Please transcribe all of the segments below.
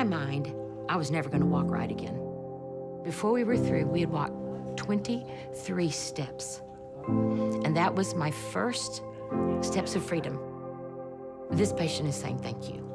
my mind, I was never going to walk right again. Before we were through, we had walked 23 steps. And that was my first steps of freedom. This patient is saying thank you.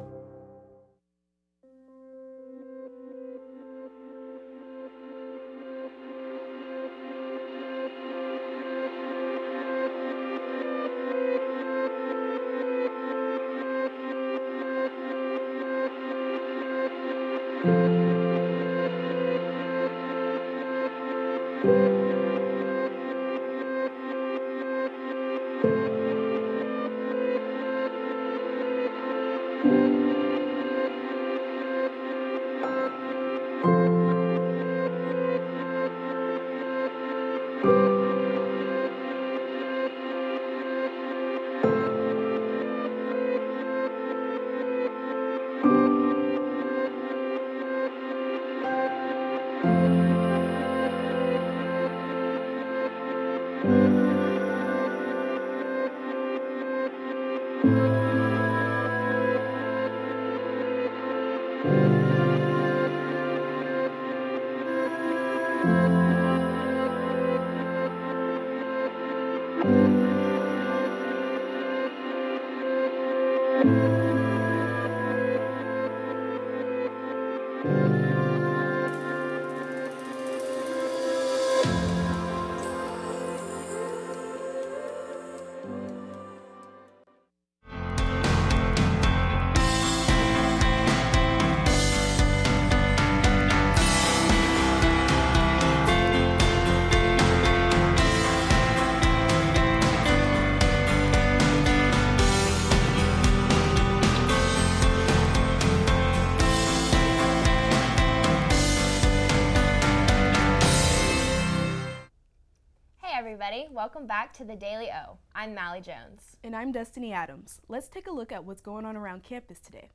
Everybody, welcome back to the Daily O. I'm Mally Jones. And I'm Destiny Adams. Let's take a look at what's going on around campus today.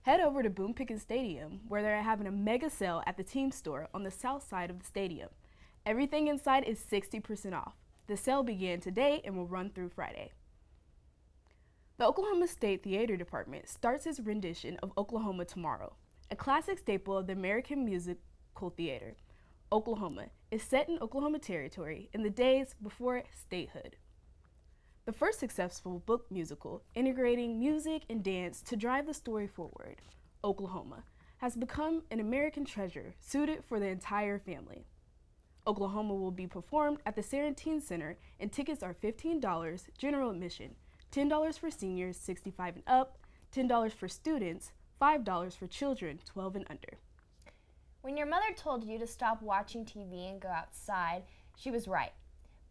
Head over to Boone Pickens Stadium, where they're having a mega sale at the team store on the south side of the stadium. Everything inside is 60% off. The sale began today and will run through Friday. The Oklahoma State Theater Department starts its rendition of Oklahoma tomorrow, a classic staple of the American musical theater. Oklahoma is set in Oklahoma Territory in the days before statehood. The first successful book musical integrating music and dance to drive the story forward, Oklahoma, has become an American treasure suited for the entire family. Oklahoma will be performed at the Sarantine Center, and tickets are $15 general admission, $10 for seniors 65 and up, $10 for students, $5 for children 12 and under. When your mother told you to stop watching TV and go outside, she was right.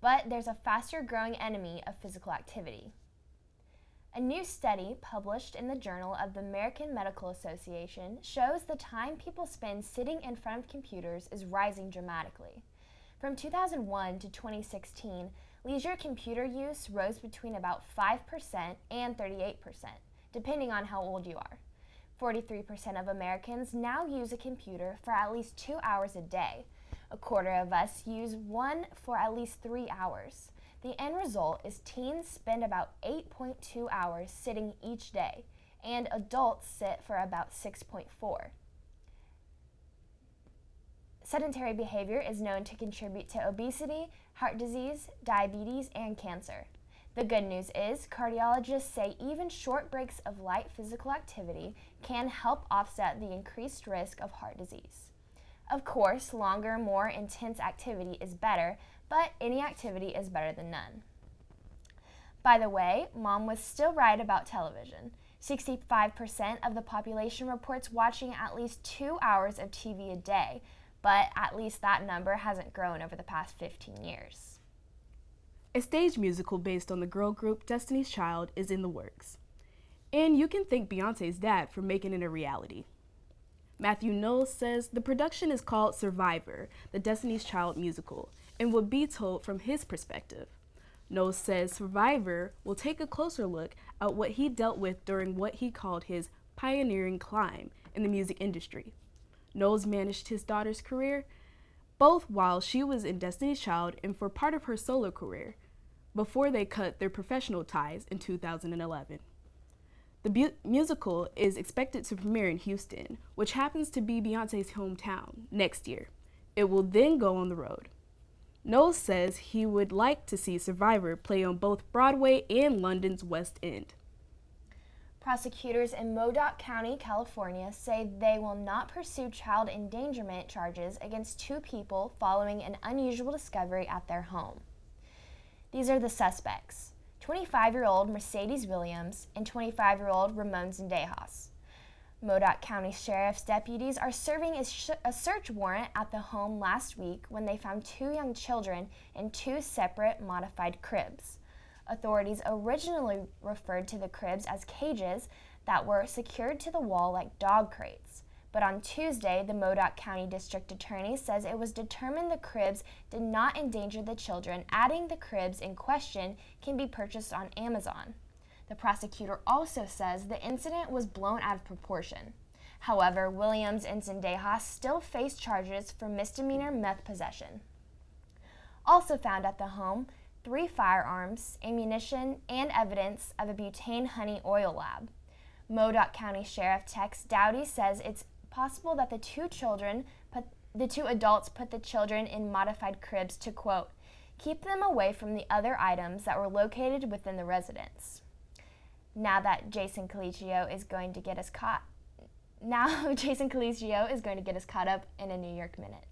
But there's a faster growing enemy of physical activity. A new study published in the Journal of the American Medical Association shows the time people spend sitting in front of computers is rising dramatically. From 2001 to 2016, leisure computer use rose between about 5% and 38%, depending on how old you are. 43% of Americans now use a computer for at least 2 hours a day. A quarter of us use one for at least 3 hours. The end result is teens spend about 8.2 hours sitting each day, and adults sit for about 6.4. Sedentary behavior is known to contribute to obesity, heart disease, diabetes, and cancer. The good news is, cardiologists say even short breaks of light physical activity can help offset the increased risk of heart disease. Of course, longer, more intense activity is better, but any activity is better than none. By the way, Mom was still right about television. 65% of the population reports watching at least 2 hours of TV a day, but at least that number hasn't grown over the past 15 years. A stage musical based on the girl group Destiny's Child is in the works. And you can thank Beyonce's dad for making it a reality. Matthew Knowles says the production is called Survivor, the Destiny's Child musical, and will be told from his perspective. Knowles says Survivor will take a closer look at what he dealt with during what he called his pioneering climb in the music industry. Knowles managed his daughter's career, both while she was in Destiny's Child and for part of her solo career, before they cut their professional ties in 2011. The musical is expected to premiere in Houston, which happens to be Beyonce's hometown, next year. It will then go on the road. Knowles says he would like to see Survivor play on both Broadway and London's West End. Prosecutors in Modoc County, California, say they will not pursue child endangerment charges against two people following an unusual discovery at their home. These are the suspects: 25-year-old Mercedes Williams and 25-year-old Ramon Zendejas. Modoc County Sheriff's deputies are serving a search warrant at the home last week when they found two young children in two separate modified cribs. Authorities originally referred to the cribs as cages that were secured to the wall like dog crates. But on Tuesday, the Modoc County District Attorney says it was determined the cribs did not endanger the children, adding the cribs in question can be purchased on Amazon. The prosecutor also says the incident was blown out of proportion. However, Williams and Zendejas still face charges for misdemeanor meth possession. Also found at the home, 3 firearms, ammunition, and evidence of a butane honey oil lab. Modoc County Sheriff Tex Dowdy says it's possible that the two adults put the children in modified cribs to, quote, keep them away from the other items that were located within the residence. Now Jason Calicchio is going to get us caught up in a New York Minute.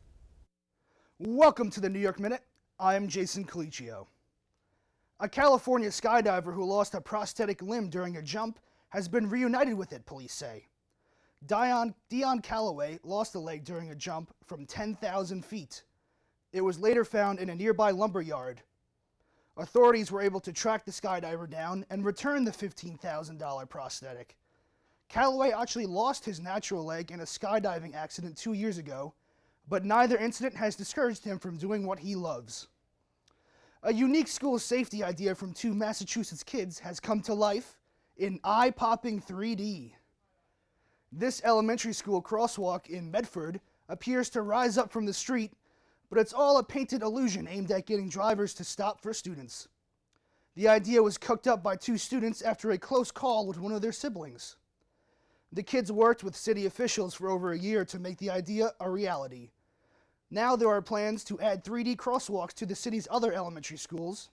Welcome to the New York Minute. I'm Jason Calicchio. A California skydiver who lost a prosthetic limb during a jump has been reunited with it, police say. Dion Calloway lost a leg during a jump from 10,000 feet. It was later found in a nearby lumber yard. Authorities were able to track the skydiver down and return the $15,000 prosthetic. Calloway actually lost his natural leg in a skydiving accident 2 years ago, but neither incident has discouraged him from doing what he loves. A unique school safety idea from two Massachusetts kids has come to life in eye-popping 3D. This elementary school crosswalk in Medford appears to rise up from the street, but it's all a painted illusion aimed at getting drivers to stop for students. The idea was cooked up by two students after a close call with one of their siblings. The kids worked with city officials for over a year to make the idea a reality. Now there are plans to add 3D crosswalks to the city's other elementary schools.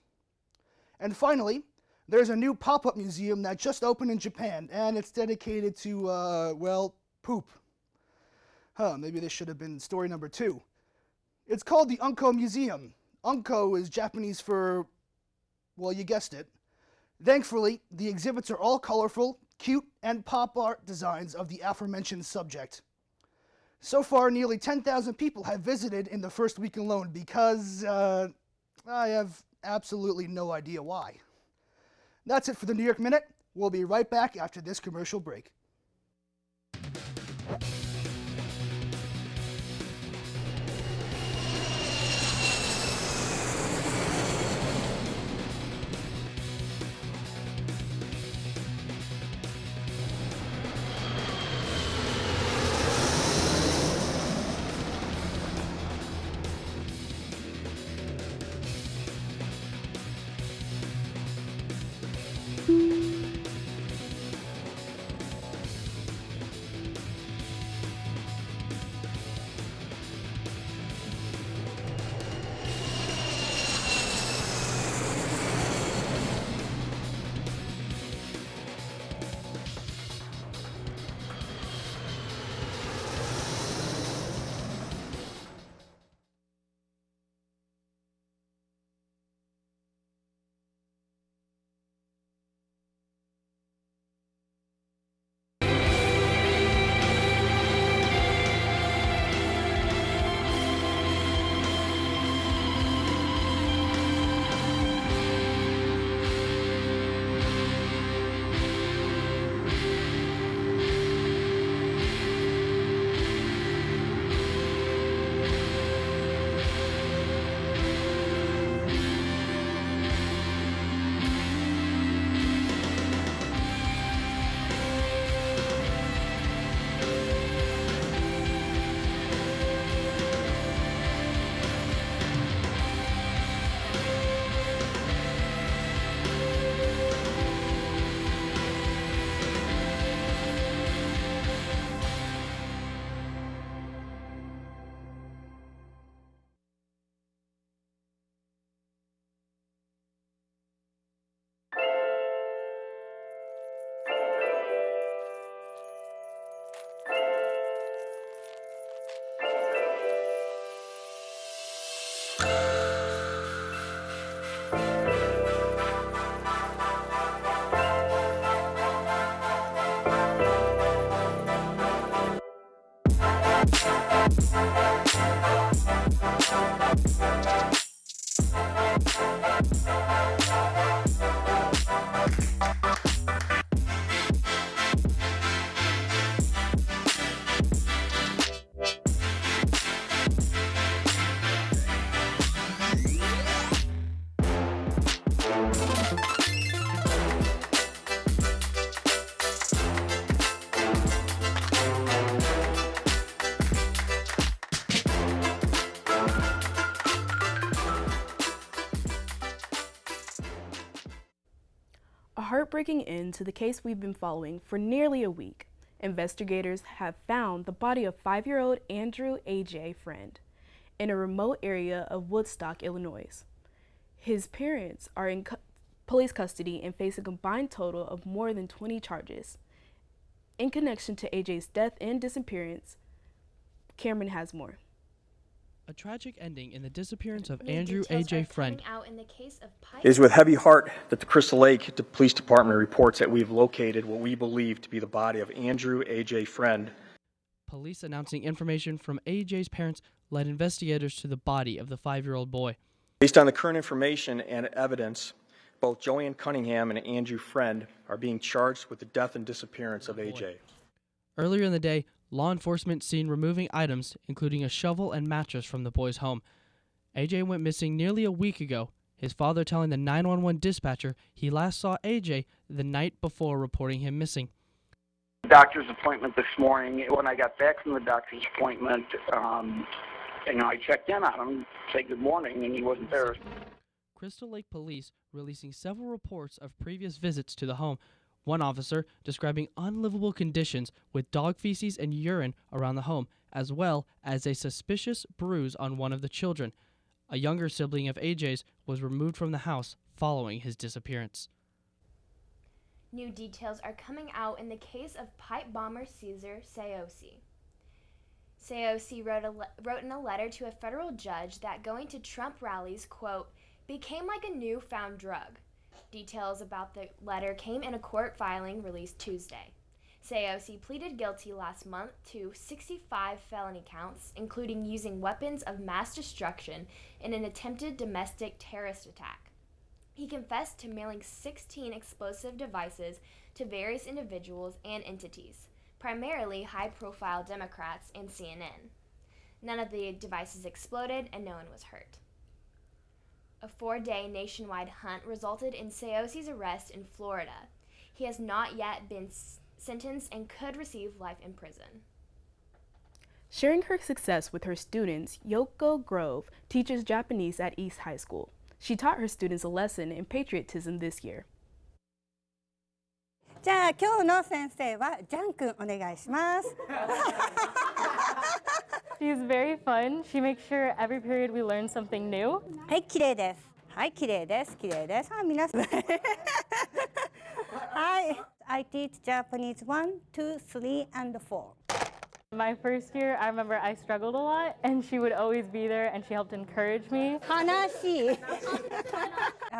And finally, there's a new pop-up museum that just opened in Japan, and it's dedicated to, poop. Maybe this should have been story number 2. It's called the Unko Museum. Unko is Japanese for, well, you guessed it. Thankfully, the exhibits are all colorful, cute, and pop art designs of the aforementioned subject. So far, nearly 10,000 people have visited in the first week alone because, I have absolutely no idea why. That's it for the New York Minute. We'll be right back after this commercial break. A heartbreaking end to the case we've been following for nearly a week. Investigators have found the body of 5-year-old Andrew A.J. Friend in a remote area of Woodstock, Illinois. His parents are in police custody and face a combined total of more than 20 charges. In connection to A.J.'s death and disappearance, Cameron has more. A tragic ending in the disappearance of New Andrew details A.J. are Friend. coming out in the case of It is with heavy heart that the Crystal Lake Police Department reports that we've located what we believe to be the body of Andrew A.J. Friend. Police announcing information from A.J.'s parents led investigators to the body of the 5-year-old boy. Based on the current information and evidence, both Joanne Cunningham and Andrew Friend are being charged with the death and disappearance of A.J. Earlier in the day, law enforcement seen removing items, including a shovel and mattress, from the boy's home. A.J. went missing nearly a week ago, his father telling the 911 dispatcher he last saw A.J. the night before reporting him missing. Doctor's appointment this morning. When I got back from the doctor's appointment, I checked in on him, said good morning, and he wasn't there. Crystal Lake Police releasing several reports of previous visits to the home. One officer describing unlivable conditions with dog feces and urine around the home, as well as a suspicious bruise on one of the children. A younger sibling of AJ's was removed from the house following his disappearance. New details are coming out in the case of pipe bomber Cesar Sayosi. Sayosi wrote in a letter to a federal judge that going to Trump rallies, quote, became like a newfound drug. Details about the letter came in a court filing released Tuesday. Sayosi pleaded guilty last month to 65 felony counts, including using weapons of mass destruction in an attempted domestic terrorist attack. He confessed to mailing 16 explosive devices to various individuals and entities, primarily high-profile Democrats and CNN. None of the devices exploded and no one was hurt. A 4-day nationwide hunt resulted in Sayosi's arrest in Florida. He has not yet been sentenced and could receive life in prison. Sharing her success with her students, Yoko Grove teaches Japanese at East High School. She taught her students a lesson in patriotism this year. じゃあ今日の先生はジャン君お願いします。She's very fun. She makes sure every period we learn something new. はい、綺麗です。はい、綺麗です。綺麗です。はい、皆さん。はい、I teach Japanese 1, 2, 3, and 4. My first year, I remember I struggled a lot, and she would always be there, and she helped encourage me. 悲しい。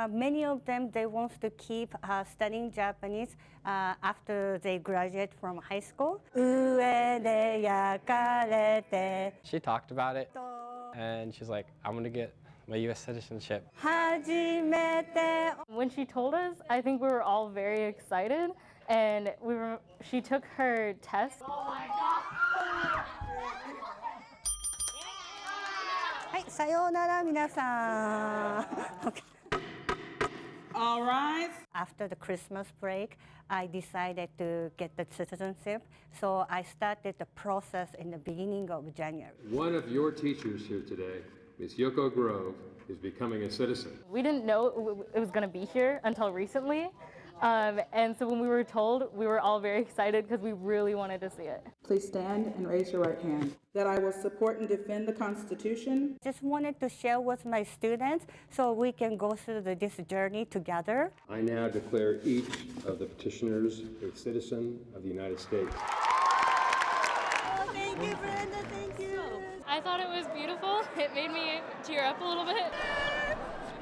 Many of them, they want to keep studying Japanese after they graduate from high school. 上で焼かれて She talked about it, and she's like, I'm going to get my U.S. citizenship. 初めて When she told us, I think we were all very excited, and she took her test. はい、さようなら皆さん。All right. After the Christmas break, I decided to get the citizenship, so I started the process in the beginning of January. One of your teachers here today, Ms. Yoko Grove, is becoming a citizen. We didn't know it was going to be here until recently, and so when we were told, we were all very excited because we really wanted to see it. Please stand and raise your right hand. That I will support and defend the Constitution. Just wanted to share with my students so we can go through this journey together. I now declare each of the petitioners a citizen of the United States. Oh, thank you, Brenda. Thank you. I thought it was beautiful. It made me tear up a little bit.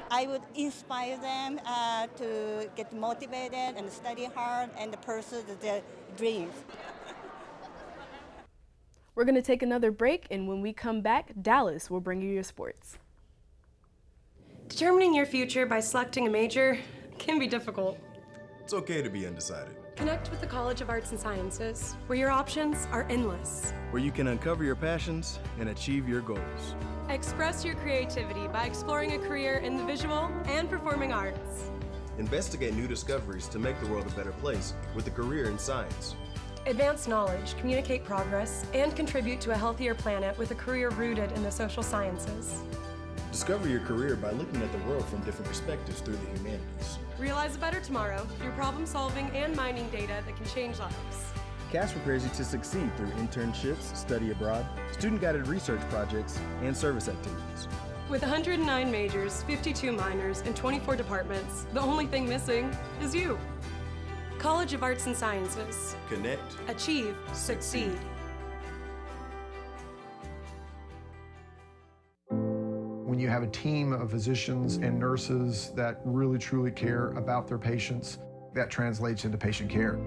I would inspire them to get motivated and study hard and pursue their dreams. We're going to take another break, and when we come back, Dallas will bring you your sports. Determining your future by selecting a major can be difficult. It's okay to be undecided. Connect with the College of Arts and Sciences, where your options are endless. Where you can uncover your passions and achieve your goals. Express your creativity by exploring a career in the visual and performing arts. Investigate new discoveries to make the world a better place with a career in science. Advance knowledge, communicate progress, and contribute to a healthier planet with a career rooted in the social sciences. Discover your career by looking at the world from different perspectives through the humanities. Realize a better tomorrow through problem solving and mining data that can change lives. CAS prepares you to succeed through internships, study abroad, student-guided research projects, and service activities. With 109 majors, 52 minors, and 24 departments, the only thing missing is you. College of Arts and Sciences. Connect. Achieve. Succeed. When you have a team of physicians and nurses that really truly care about their patients, that translates into patient care.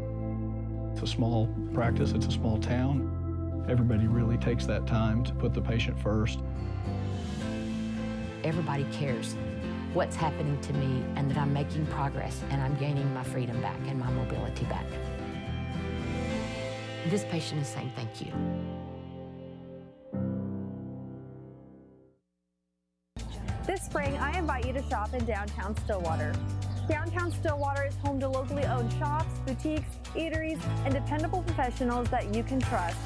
It's a small practice, it's a small town. Everybody really takes that time to put the patient first. Everybody cares what's happening to me and that I'm making progress and I'm gaining my freedom back and my mobility back. This patient is saying thank you. This spring, I invite you to shop in downtown Stillwater. Downtown Stillwater is home to locally owned shops, boutiques, eateries, and dependable professionals that you can trust.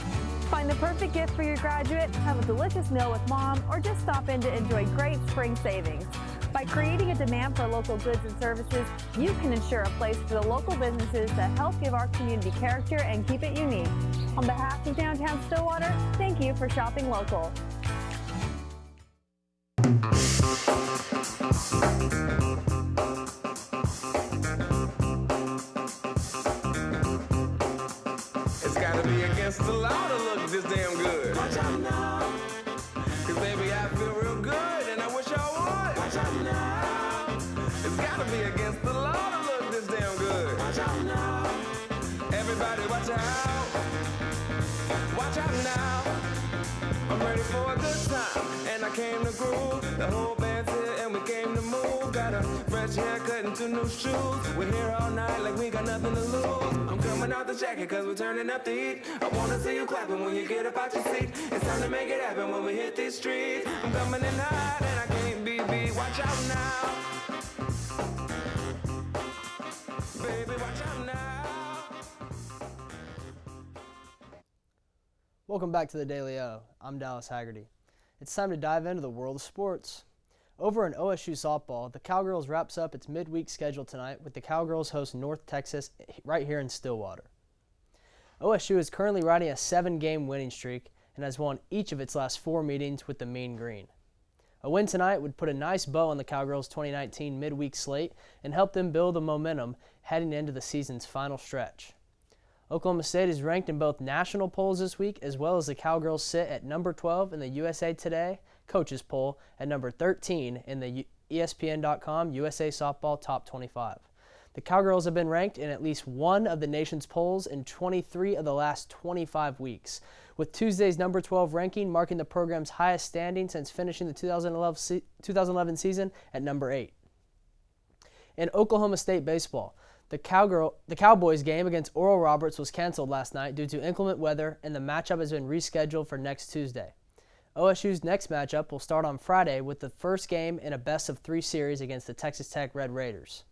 Find the perfect gift for your graduate, have a delicious meal with mom, or just stop in to enjoy great spring savings. By creating a demand for local goods and services, you can ensure a place for the local businesses that help give our community character and keep it unique. On behalf of Downtown Stillwater, thank you for shopping local. It's gotta be against the law to look this damn good. Watch out now. Cause baby, I feel real good and I wish I would. Watch out now. It's gotta be against the law to look this damn good. Watch out now. Everybody watch out. Watch out now. I'm ready for a good time and I came to groove. The whole band's here and we came to move. Got a fresh haircut and 2 new shoes. We're here all night like we got nothing to lose. I'm coming out the jacket cause we're turning up the heat. I wanna see you clapping when you get up out your seat. It's time to make it happen when we hit these streets. I'm coming in hot and I can't be beat. Watch out now. Baby, watch out now. Welcome back to the Daily O. I'm Dallas Haggerty. It's time to dive into the world of sports. Over in OSU softball, the Cowgirls wraps up its midweek schedule tonight with the Cowgirls host North Texas right here in Stillwater. OSU is currently riding a 7-game winning streak and has won each of its last 4 meetings with the Mean Green. A win tonight would put a nice bow on the Cowgirls' 2019 midweek slate and help them build the momentum heading into the season's final stretch. Oklahoma State is ranked in both national polls this week, as well as the Cowgirls sit at number 12 in the USA Today coaches poll at number 13 in the ESPN.com USA Softball Top 25. The Cowgirls have been ranked in at least one of the nation's polls in 23 of the last 25 weeks, with Tuesday's number 12 ranking marking the program's highest standing since finishing the 2011 season at number 8. In Oklahoma State baseball, the Cowboys game against Oral Roberts was canceled last night due to inclement weather, and the matchup has been rescheduled for next Tuesday. OSU's next matchup will start on Friday with the first game in a best-of-3 series against the Texas Tech Red Raiders.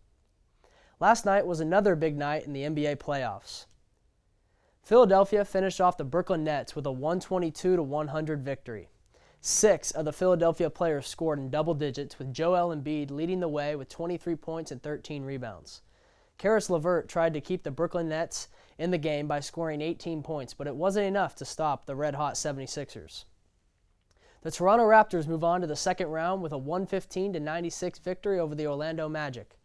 Last night was another big night in the NBA playoffs. Philadelphia finished off the Brooklyn Nets with a 122-100 victory. 6 of the Philadelphia players scored in double digits, with Joel Embiid leading the way with 23 points and 13 rebounds. Karis LeVert tried to keep the Brooklyn Nets in the game by scoring 18 points, but it wasn't enough to stop the red-hot 76ers. The Toronto Raptors move on to the second round with a 115-96 victory over the Orlando Magic.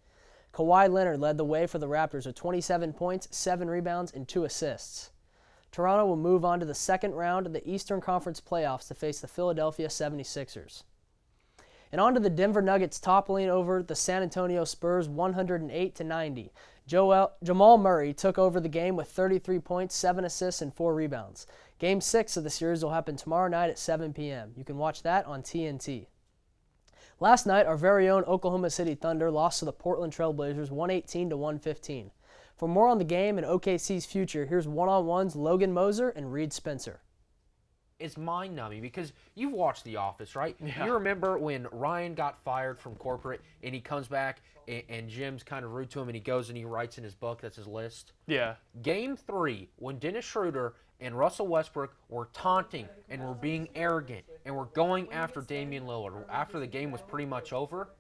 Kawhi Leonard led the way for the Raptors with 27 points, 7 rebounds, and 2 assists. Toronto will move on to the second round of the Eastern Conference playoffs to face the Philadelphia 76ers. And on to the Denver Nuggets toppling over the San Antonio Spurs 108-90. Jamal Murray took over the game with 33 points, 7 assists, and 4 rebounds. Game 6 of the series will happen tomorrow night at 7 p.m. You can watch that on TNT. Last night, our very own Oklahoma City Thunder lost to the Portland Trail Blazers 118-115. For more on the game and OKC's future, here's one-on-ones Logan Moser and Reed Spencer. It's mind-numbing because you've watched The Office, right? Yeah. You remember when Ryan got fired from corporate and he comes back and Jim's kind of rude to him and he goes and he writes in his book, that's his list? Yeah. Game 3, when Dennis Schroeder and Russell Westbrook were taunting and were being arrogant and were going after Damian Lillard after the game was pretty much over.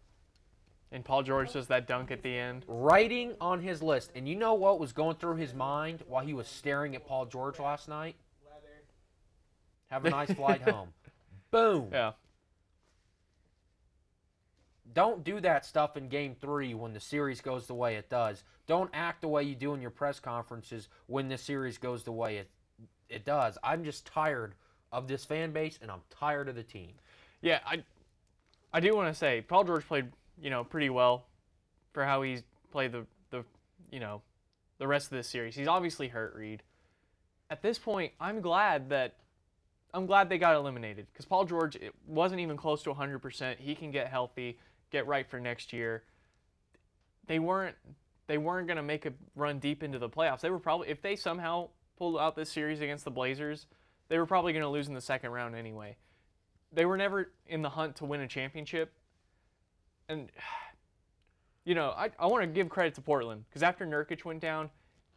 And Paul George does that dunk at the end. Writing on his list. And you know what was going through his mind while he was staring at Paul George last night? Have a nice flight home. Boom. Yeah. Don't do that stuff in Game 3 when the series goes the way it does. Don't act the way you do in your press conferences when the series goes the way it does. I'm just tired of this fan base, and I'm tired of the team. Yeah, I do want to say Paul George played, pretty well for how he's played the rest of this series. He's obviously hurt, Reed. At this point, I'm glad they got eliminated because Paul George wasn't even close to 100%. He can get healthy, get right for next year. They weren't going to make a run deep into the playoffs. They were probably, if they somehow pulled out this series against the Blazers, they were probably going to lose in the second round anyway. They were never in the hunt to win a championship. And, I want to give credit to Portland because after Nurkic went down,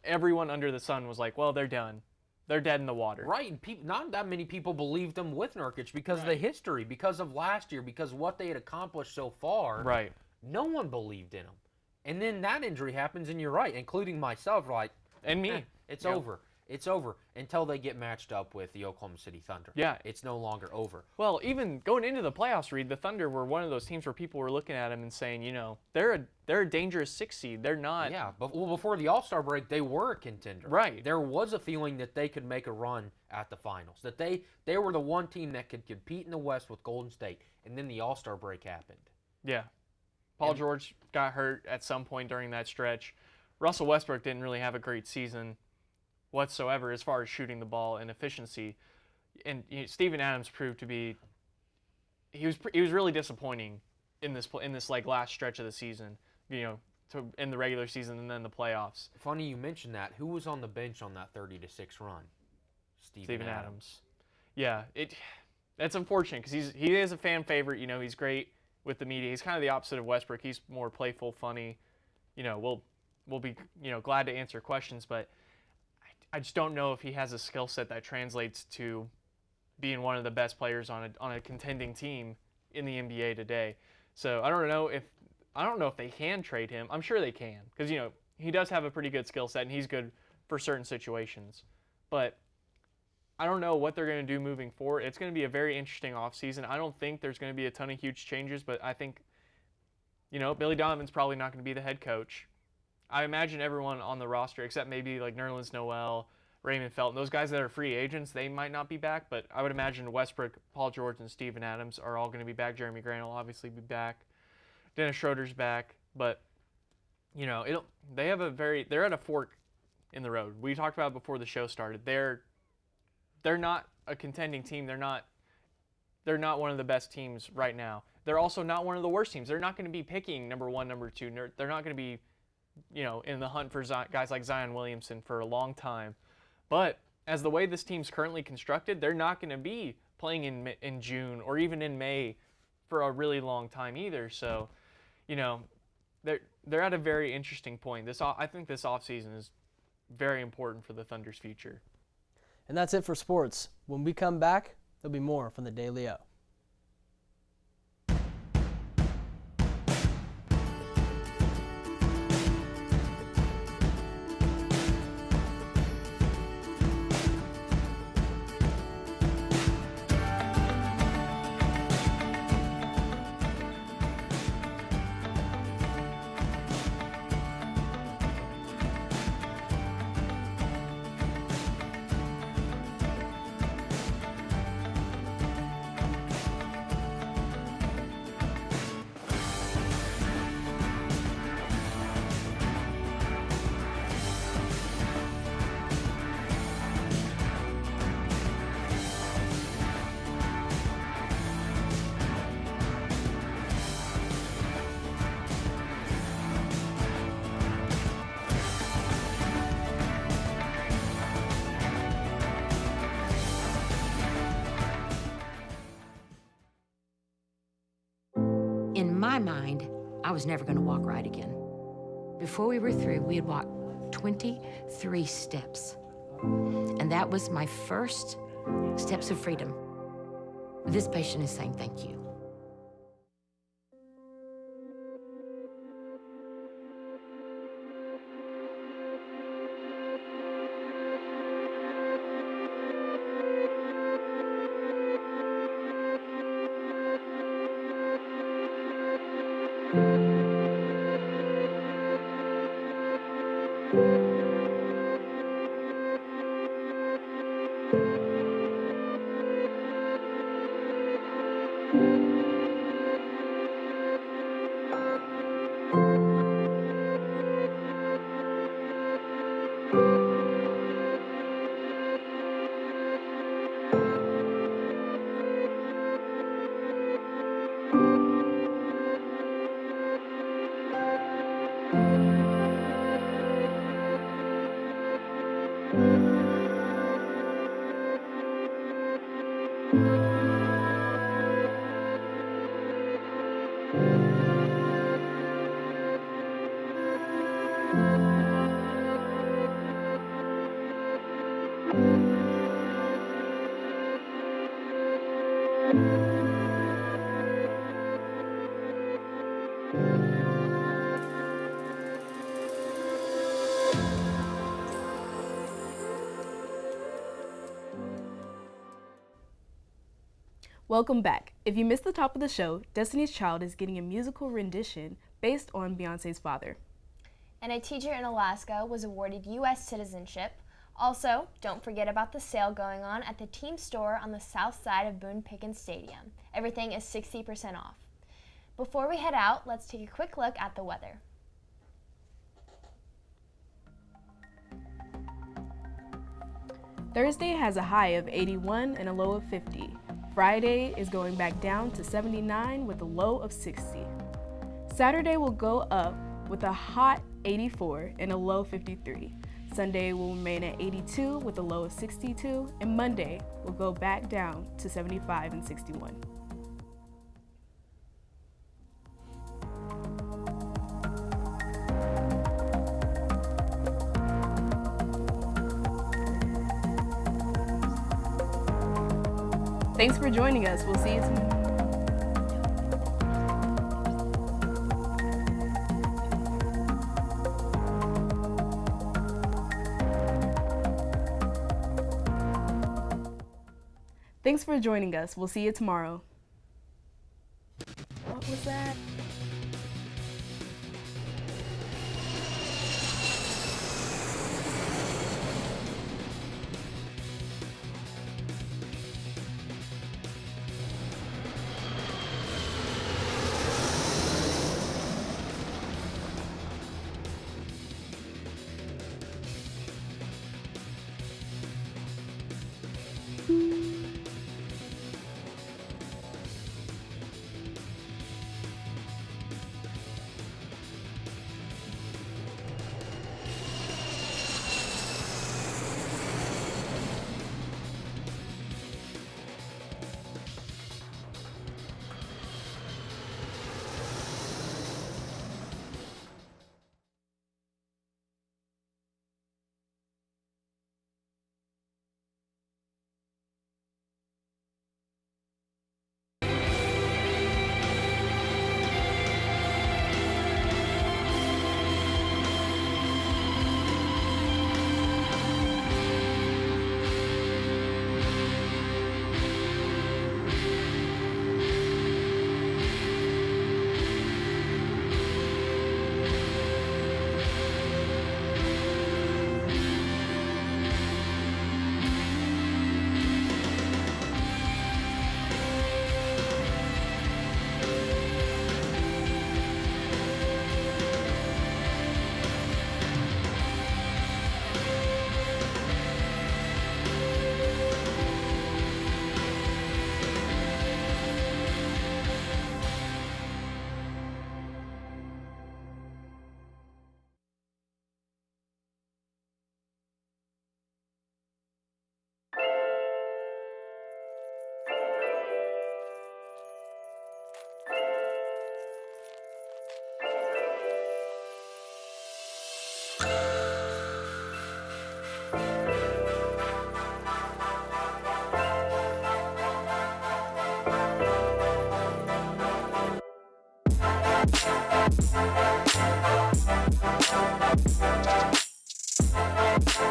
everyone under the sun was like, well, they're done. They're dead in the water. Right, and not that many people believed him with Nurkic because of the history, because of last year, because of what they had accomplished so far. Right. No one believed in him. And then that injury happens, and you're right, including myself, like, and me. It's over. It's over until they get matched up with the Oklahoma City Thunder. Yeah. It's no longer over. Well, even going into the playoffs, Reed, the Thunder were one of those teams where people were looking at them and saying, they're a dangerous 6 seed. They're not. Yeah, but before the All-Star break, they were a contender. Right. There was a feeling that they could make a run at the finals, that they were the one team that could compete in the West with Golden State, and then the All-Star break happened. Yeah. Paul George got hurt at some point during that stretch. Russell Westbrook didn't really have a great season whatsoever as far as shooting the ball and efficiency. And Steven Adams proved to be he was really disappointing in this last stretch of the season, to end the regular season and then the playoffs. Funny you mentioned that. Who was on the bench on that 30-6 run? Steven Adams. Yeah, that's unfortunate because he is a fan favorite. He's great with the media. He's kind of the opposite of Westbrook. He's more playful, funny. We'll be glad to answer questions, but I just don't know if he has a skill set that translates to being one of the best players on a contending team in the NBA today. So I don't know if they can trade him. I'm sure they can because he does have a pretty good skill set and he's good for certain situations. But I don't know what they're going to do moving forward. It's going to be a very interesting offseason. I don't think there's going to be a ton of huge changes, but I think Billy Donovan's probably not going to be the head coach. I imagine everyone on the roster, except maybe like Nerlens Noel, Raymond Felton, those guys that are free agents, they might not be back, but I would imagine Westbrook, Paul George, and Steven Adams are all going to be back. Jeremy Grant will obviously be back. Dennis Schroeder's back, but they're at a fork in the road. We talked about it before the show started. They're not a contending team. They're not one of the best teams right now. They're also not one of the worst teams. They're not going to be picking number 1, number 2. They're not going to be in the hunt for guys like Zion Williamson for a long time. But as the way this team's currently constructed, they're not going to be playing in June or even in May for a really long time either. So, they're at a very interesting point. I think this offseason is very important for the Thunder's future. And that's it for sports. When we come back, there'll be more from the Daily O. In my mind, I was never going to walk right again. Before we were through, we had walked 23 steps. And that was my first steps of freedom. This patient is saying thank you. Welcome back. If you missed the top of the show, Destiny's Child is getting a musical rendition based on Beyonce's father. And a teacher in Alaska was awarded U.S. citizenship. Also, don't forget about the sale going on at the team store on the south side of Boone Pickens Stadium. Everything is 60% off. Before we head out, let's take a quick look at the weather. Thursday has a high of 81 and a low of 50. Friday is going back down to 79 with a low of 60. Saturday will go up with a hot 84 and a low 53. Sunday will remain at 82 with a low of 62, and Monday will go back down to 75 and 61. Thanks for joining us. We'll see you tomorrow. Thanks for joining us. We'll see you tomorrow. What was that? Bye.